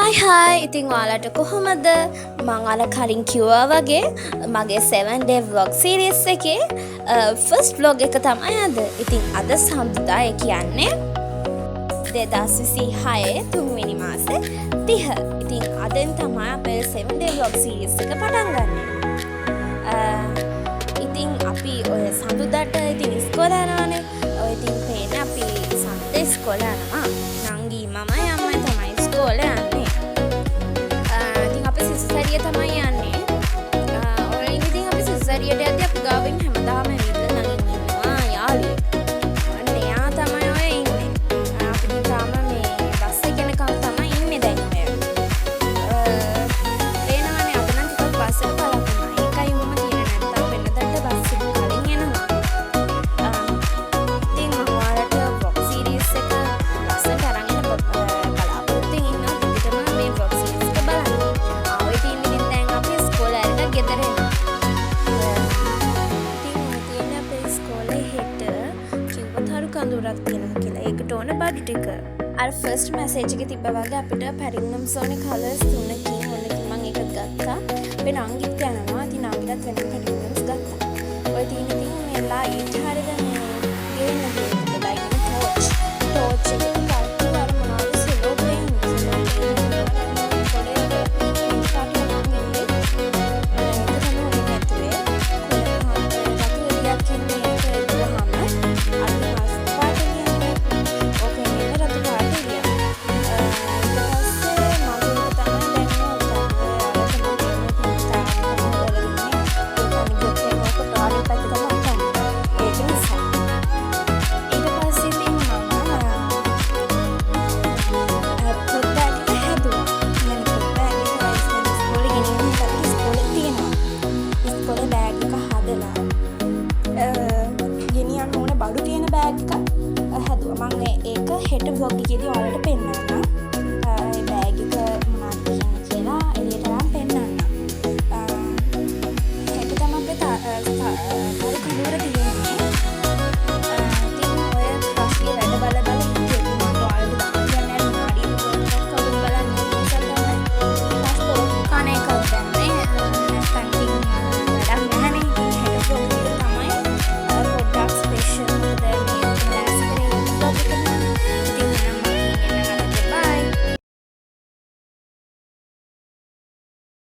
Hi ඉතින් ඔයාලට කොහොමද මං අර කලින් කිව්වා වගේ මගේ 7 day vlog series එකේ first vlog එක තමයි අද. ඉතින් අද සඳුදා ඒ කියන්නේ 2026 තුන්වෙනි මාසේ 30. ඉතින් අදෙන් තමයි අපේ 7 day vlog series එක පටන් ගන්නෙ. ඉතින් අපි ඔය සඳුදාට ඉතින් ඉස්කෝලේ යනවානේ. ඔය ඉතින් පේන්නේ අපි සඳුදා ඉස්කෝලේ යනවා. නංගි මමයි අම්මයි තමයි ඉස්කෝලේ යන්නේ. සිසුසරිය තමයි යන්නේ. ඔය ඉතින් අපි සිසුසරියට යද්දී අපි ගාවින් හැමදාම ඇවිල්ලා නගින් ඉන්නවා යාළුවෙක්. අන්න එයා තමයි ඔය ඉන්නේ. අපි තාම මේ බස් එකේ යනකම් තමයි ඉන්නේ දැන් ඔය. පේනවනේ අද නම් ටිකක් බස් එක පළතුනා. ඒකයි මම කියන්නේ නැත්තම් වෙනදාට බස් එක කලින් එනවා. ඉතින් මම ඔයාලට vlog series එක ලස්සනට අරන් එන්න බලාපොරොත්තු ඉන්නවා. පිටතම මේ vlog series එක බලන්න. කඳුරක් තියෙනවා කියලා. ඒකට ඕන බඩු ටික. අර ෆස්ට් මැසේජ් එකේ තිබ්බ වගේ අපිට පැරිග්නම්ස් ඕනේ කලර්ස් තුනකින් ඕනකින් මම ඒක ගත්තා. අපේ නංගිත් යනවා. ඉතින් නංගිටත් වෙන පැරිග්නම්ස් ගත්තා. ඔය තියෙන ඉතින් මේ ලයිට් හරිද මේ ගේන ලයිට් ටෝච් එක ගත්තා. අර මොනවද සෙලෝ ග්‍රේන් හෙට vlog එකේදී ඔයාලට